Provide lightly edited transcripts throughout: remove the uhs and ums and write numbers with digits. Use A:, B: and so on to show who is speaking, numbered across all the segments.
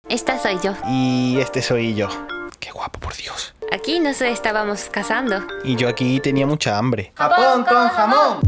A: Esta soy yo.
B: Y este soy yo. Qué guapo, por Dios.
A: Aquí nos estábamos casando.
B: Y yo aquí tenía mucha hambre. ¡Japón con jamón!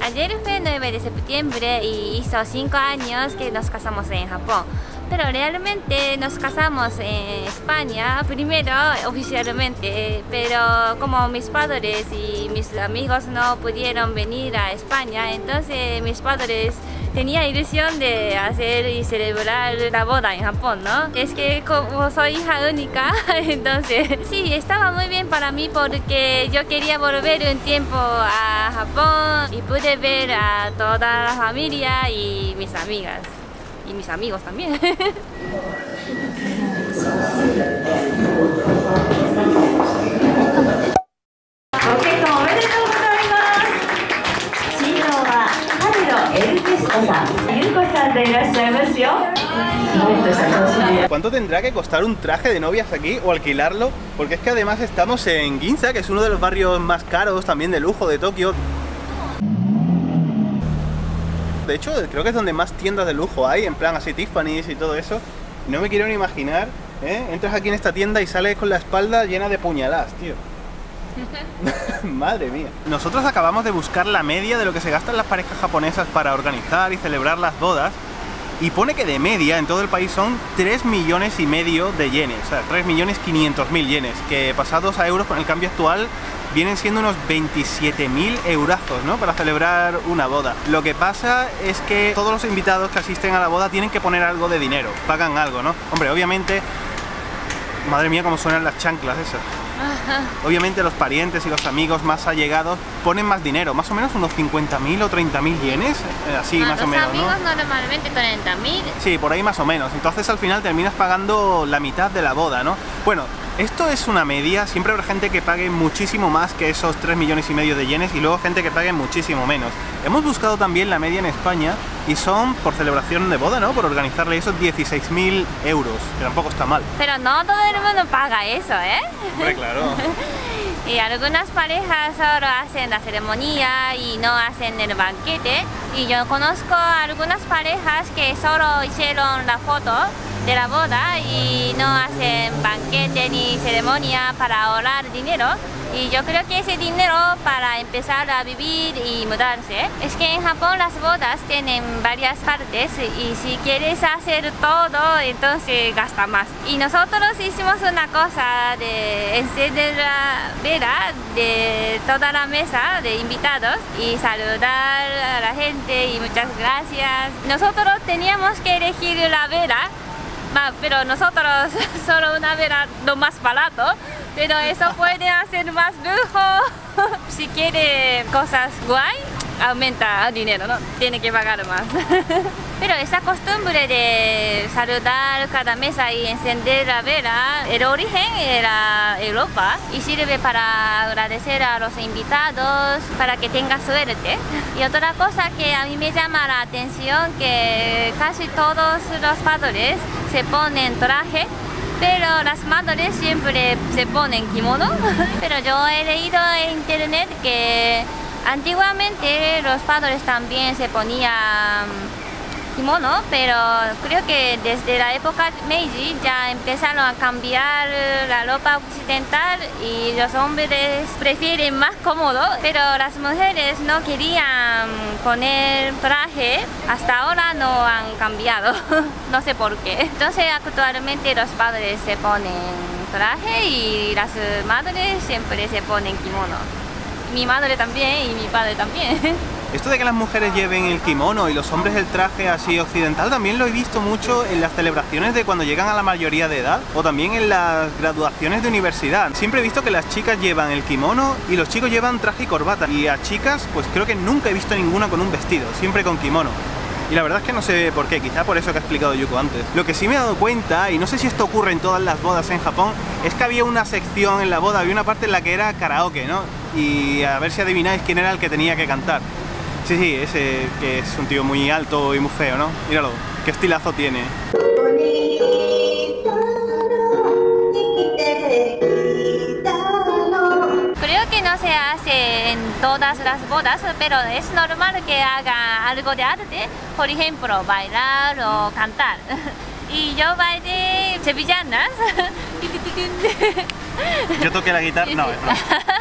A: Ayer fue 9 de septiembre y hizo 5 años que nos casamos en Japón. Pero realmente nos casamos en España primero oficialmente, pero como mis padres y mis amigos no pudieron venir a España, entonces mis padres tenían ilusión de hacer y celebrar la boda en Japón, ¿no? Es que como soy hija única, entonces sí, estaba muy bien para mí porque yo quería volver un tiempo a Japón y pude ver a toda la familia y mis amigas. Y mis amigos también.
B: ¿Cuánto tendrá que costar un traje de novias aquí o alquilarlo? Porque es que además estamos en Ginza, que es uno de los barrios más caros también de lujo de Tokio. De hecho, creo que es donde más tiendas de lujo hay, en plan así Tiffany's y todo eso. No me quiero ni imaginar, ¿eh? Entras aquí en esta tienda y sales con la espalda llena de puñaladas, tío. Madre mía. Nosotros acabamos de buscar la media de lo que se gastan las parejas japonesas para organizar y celebrar las bodas. Y pone que de media en todo el país son 3,5 millones de yenes, o sea, 3.500.000 yenes, que pasados a euros con el cambio actual vienen siendo unos 27.000 eurazos, ¿no? Para celebrar una boda. Lo que pasa es que todos los invitados que asisten a la boda tienen que poner algo de dinero, pagan algo, ¿no? Hombre, obviamente, madre mía cómo suenan las chanclas esas. Obviamente los parientes y los amigos más allegados ponen más dinero, más o menos unos 50.000 o 30.000 yenes, así más o menos, ¿no?
A: Los amigos normalmente 30.000.
B: Sí, por ahí más o menos. Entonces al final terminas pagando la mitad de la boda, ¿no? Bueno, esto es una media, siempre habrá gente que pague muchísimo más que esos 3,5 millones de yenes y luego gente que pague muchísimo menos. Hemos buscado también la media en España y son por celebración de boda, ¿no? Por organizarle esos 16.000 euros, que tampoco está mal.
A: Pero no todo el mundo paga eso, ¿eh?
B: Hombre, claro.
A: Y algunas parejas solo hacen la ceremonia y no hacen el banquete. Y yo conozco algunas parejas que solo hicieron la foto de la boda y no hacen banquete ni ceremonia para ahorrar dinero. Y yo creo que ese dinero para empezar a vivir y mudarse. Es que en Japón las bodas tienen varias partes y si quieres hacer todo, entonces gasta más. Y nosotros hicimos una cosa de encender la vela de toda la mesa de invitados y saludar a la gente y muchas gracias. Nosotros teníamos que elegir la vela, pero nosotros solo una vela lo más barato. Pero eso puede hacer más lujo. Si quiere cosas guay, aumenta el dinero, ¿no? Tiene que pagar más. Pero esa costumbre de saludar cada mesa y encender la vela, el origen era Europa y sirve para agradecer a los invitados, para que tenga suerte. Y otra cosa que a mí me llama la atención, que casi todos los padres se ponen traje, pero las madres siempre se ponen kimono. Pero yo he leído en internet que antiguamente los padres también se ponían kimono, pero creo que desde la época Meiji ya empezaron a cambiar la ropa occidental y los hombres prefieren más cómodo, pero las mujeres no querían poner traje, hasta ahora no han cambiado, no sé por qué. Entonces actualmente los padres se ponen traje y las madres siempre se ponen kimono. Mi madre también y mi padre también.
B: Esto de que las mujeres lleven el kimono y los hombres el traje así occidental también lo he visto mucho en las celebraciones de cuando llegan a la mayoría de edad o también en las graduaciones de universidad. Siempre he visto que las chicas llevan el kimono y los chicos llevan traje y corbata, y a chicas pues creo que nunca he visto ninguna con un vestido, siempre con kimono. Y la verdad es que no sé por qué, quizá por eso que ha explicado Yuko antes. Lo que sí me he dado cuenta, y no sé si esto ocurre en todas las bodas en Japón, es que había una sección en la boda, había una parte en la que era karaoke, ¿no? Y a ver si adivináis quién era el que tenía que cantar. Sí, ese que es un tío muy alto y muy feo, ¿no? Míralo, qué estilazo tiene.
A: se hace en todas las bodas, pero es normal que haga algo de arte, por ejemplo, bailar o cantar. Y yo bailé sevillanas.
B: Yo toqué la guitarra, no, es broma.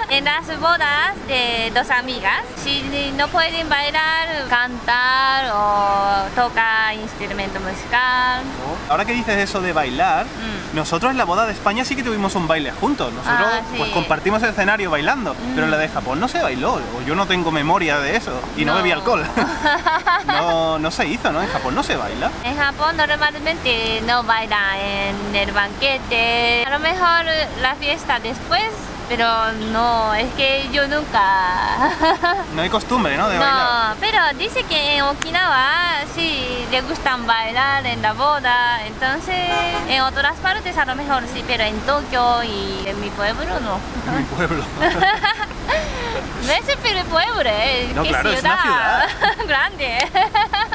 A: En las bodas de dos amigas, si no pueden bailar, cantar o tocar instrumento musical.
B: Ahora que dices eso de bailar, nosotros en la boda de España sí que tuvimos un baile juntos. Nosotros
A: sí.
B: pues compartimos el escenario bailando, pero en la de Japón no se bailó, o yo no tengo memoria de eso, y no bebí alcohol. No se hizo, ¿no? En Japón no se baila.
A: En Japón normalmente no baila en el banquete, a lo mejor la fiesta después, pero no, es que yo nunca.
B: No hay costumbre, ¿no? De bailar.
A: No, pero dice que en Okinawa sí le gustan bailar en la boda, entonces en otras partes a lo mejor sí, pero en Tokio y en mi pueblo no.
B: En mi pueblo.
A: No es el pueblo,
B: No,
A: que
B: claro, es una ciudad
A: grande.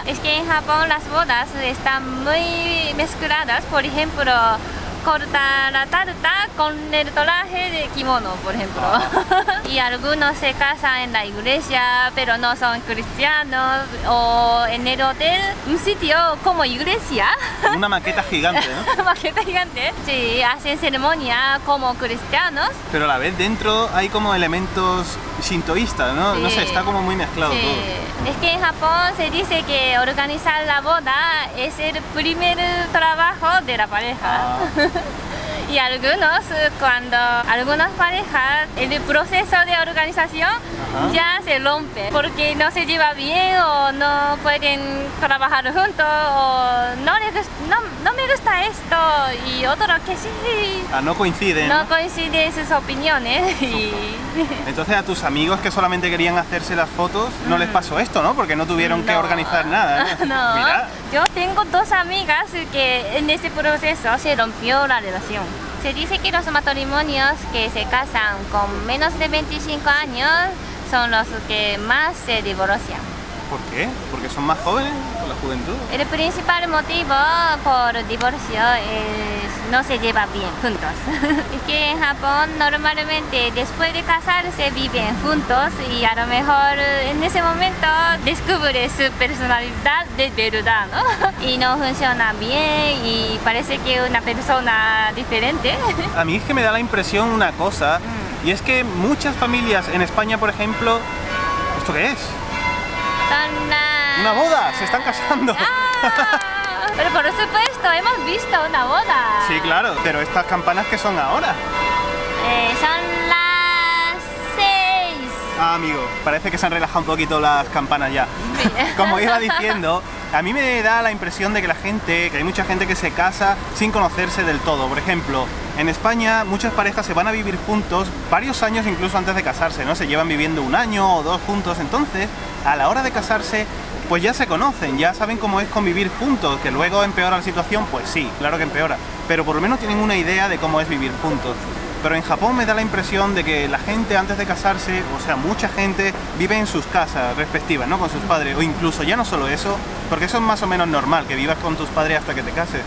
A: Es que en Japón las bodas están muy mezcladas, por ejemplo, corta la tarta con el traje de kimono, por ejemplo. Y algunos se casan en la iglesia, pero no son cristianos, o en el hotel, un sitio como iglesia.
B: Una maqueta gigante, ¿no?
A: Maqueta gigante. Sí, hacen ceremonia como cristianos.
B: Pero a la vez dentro hay como elementos shintoístas, ¿no?
A: Sí.
B: No sé, está como muy mezclado
A: Sí.
B: todo.
A: Es que en Japón se dice que organizar la boda es el primer trabajo de la pareja. Y algunas parejas, el proceso de organización ya se rompe porque no se lleva bien o no pueden trabajar juntos o no me gusta esto y otro que sí.
B: No coinciden.
A: No coinciden sus opiniones y...
B: Entonces a tus amigos que solamente querían hacerse las fotos no les pasó esto, ¿no? Porque no tuvieron que organizar nada.
A: No,
B: Mira.
A: yo tengo dos amigas que en ese proceso se rompió la relación. Se dice que los matrimonios que se casan con menos de 25 años son los que más se divorcian.
B: ¿Por qué? ¿Porque son más jóvenes con la juventud?
A: El principal motivo por divorcio es no se lleva bien juntos. Es que en Japón normalmente después de casarse viven juntos y a lo mejor en ese momento descubre su personalidad de verdad, ¿no? Y no funciona bien y parece que una persona diferente.
B: A mí es que me da la impresión una cosa, y es que muchas familias en España, por ejemplo... ¿Esto qué es? Una boda, se están casando.
A: Pero por supuesto, hemos visto una boda.
B: Sí, claro, pero estas campanas que son ahora.
A: Son las 6.
B: Amigo, parece que se han relajado un poquito las campanas ya.
A: Sí.
B: Como iba diciendo, a mí me da la impresión de que hay mucha gente que se casa sin conocerse del todo. Por ejemplo, en España muchas parejas se van a vivir juntos varios años incluso antes de casarse, ¿no? Se llevan viviendo 1 año o 2 juntos, entonces a la hora de casarse pues ya se conocen, ya saben cómo es convivir juntos. Que luego empeora la situación, pues sí, claro que empeora, pero por lo menos tienen una idea de cómo es vivir juntos. Pero en Japón me da la impresión de que la gente antes de casarse, o sea, mucha gente vive en sus casas respectivas, ¿no? Con sus padres, o incluso ya no solo eso, porque eso es más o menos normal, que vivas con tus padres hasta que te cases.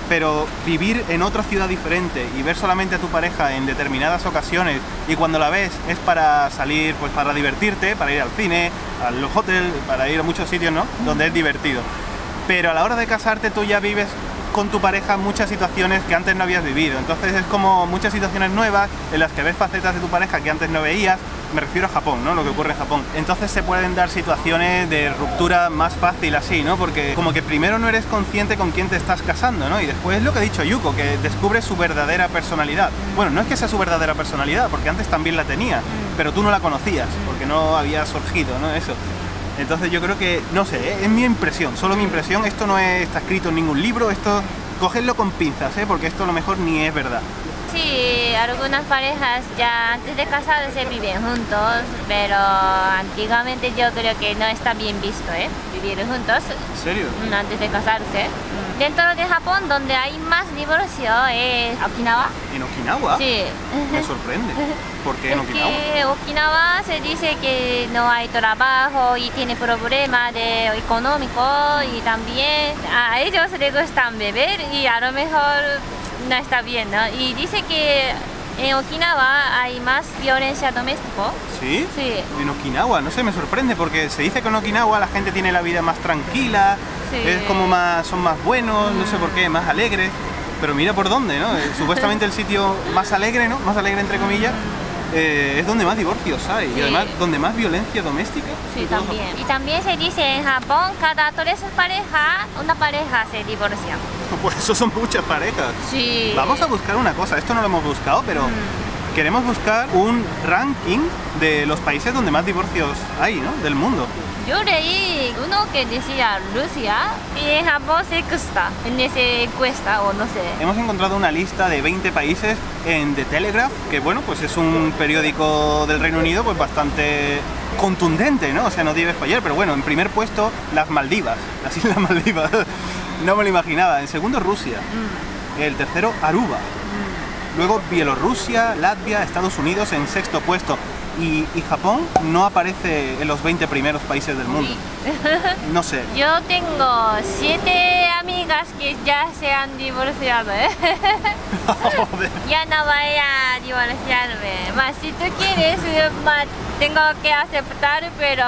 B: Pero vivir en otra ciudad diferente y ver solamente a tu pareja en determinadas ocasiones y cuando la ves es para salir, pues para divertirte, para ir al cine, a los hoteles, para ir a muchos sitios, ¿no? Donde es divertido. Pero a la hora de casarte tú ya vives con tu pareja muchas situaciones que antes no habías vivido. Entonces es como muchas situaciones nuevas en las que ves facetas de tu pareja que antes no veías. Me refiero a Japón, ¿no? Lo que ocurre en Japón. Entonces se pueden dar situaciones de ruptura más fácil así, ¿no? Porque como que primero no eres consciente con quién te estás casando, ¿no? Y después es lo que ha dicho Yuko, que descubres su verdadera personalidad. Bueno, no es que sea su verdadera personalidad, porque antes también la tenía, pero tú no la conocías, porque no había surgido, ¿no? Eso. Entonces yo creo que, no sé, es mi impresión, solo mi impresión. Esto no está escrito en ningún libro, esto cogedlo con pinzas, porque esto a lo mejor ni es verdad.
A: Sí, algunas parejas ya antes de casarse viven juntos, pero antiguamente yo creo que no está bien visto, vivir juntos.
B: ¿En serio?
A: Antes de casarse. Dentro de Japón, donde hay más divorcio es Okinawa.
B: ¿En Okinawa?
A: Sí.
B: Me sorprende. ¿Por qué en Okinawa?
A: Que Okinawa se dice que no hay trabajo y tiene problemas económicos y también a ellos les gustan beber y a lo mejor no está bien, ¿no? Y dice que En Okinawa hay más violencia doméstica.
B: ¿Sí?
A: Sí.
B: En Okinawa, no sé, me sorprende porque se dice que en Okinawa la gente tiene la vida más tranquila,
A: Sí.
B: es como más, son más buenos, no sé por qué, más alegres. Pero mira por dónde, ¿no? Supuestamente el sitio más alegre, ¿no? Más alegre entre comillas, es donde más divorcios hay y además donde más violencia doméstica.
A: Sí,
B: de todo
A: también.
B: Japón.
A: Y también se dice en Japón, cada 3 parejas, una pareja se divorcia.
B: Pues eso son muchas parejas.
A: Sí.
B: Vamos a buscar una cosa, esto no lo hemos buscado, pero queremos buscar un ranking de los países donde más divorcios hay, ¿no? Del mundo.
A: Yo leí uno que decía Rusia y en Japón sexta en esa encuesta o no sé.
B: Hemos encontrado una lista de 20 países en The Telegraph, que bueno, pues es un periódico del Reino Unido pues bastante contundente, ¿no? O sea, no debe fallar, pero bueno, en primer puesto las Maldivas, las Islas Maldivas, no me lo imaginaba. En segundo Rusia, el tercero Aruba, luego Bielorrusia, Latvia, Estados Unidos en sexto puesto. Y Japón no aparece en los 20 primeros países del mundo. No sé.
A: Yo tengo 7 amigas que ya se han divorciado, ¿eh?
B: Joder.
A: Ya no voy a divorciarme. Más si tú quieres, tengo que aceptar, pero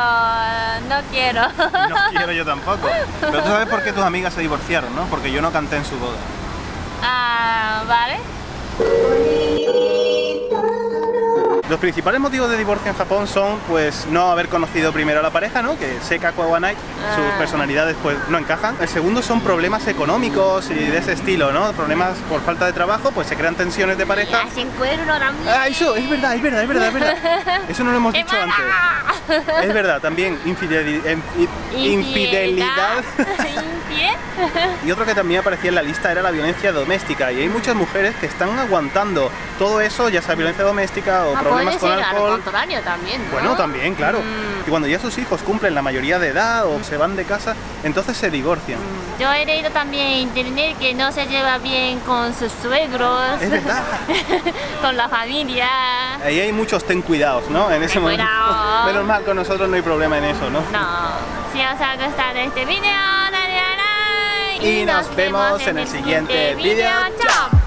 A: no quiero.
B: No quiero yo tampoco. Pero tú sabes por qué tus amigas se divorciaron, ¿no? Porque yo no canté en su boda.
A: Ah, vale.
B: Los principales motivos de divorcio en Japón son pues no haber conocido primero a la pareja, ¿no? Que Seka Kawanai, sus personalidades pues no encajan. El segundo son problemas económicos y de ese estilo, ¿no? Problemas por falta de trabajo, pues se crean tensiones de pareja.
A: Hacen cuerno también.
B: Ah, eso, es verdad. Eso no lo hemos dicho antes. Es verdad, también infidelidad.
A: ¿Infiel?
B: Y otro que también aparecía en la lista era la violencia doméstica. Y hay muchas mujeres que están aguantando todo eso, ya sea violencia doméstica o problemas con
A: puede ser
B: alcohol.
A: al contrario también, ¿no?
B: Bueno, también, claro. Y cuando ya sus hijos cumplen la mayoría de edad o se van de casa, entonces se divorcian.
A: Yo he leído también en internet que no se lleva bien con sus suegros.
B: Es verdad.
A: Con la familia.
B: Ahí hay muchos ten cuidados, ¿no? En ese
A: Ten
B: momento.
A: cuidado.
B: Menos mal, con nosotros no hay problema en eso, ¿no?
A: No. Si os ha gustado este video, dale a like.
B: Y nos vemos en el siguiente video.
A: ¡Chao!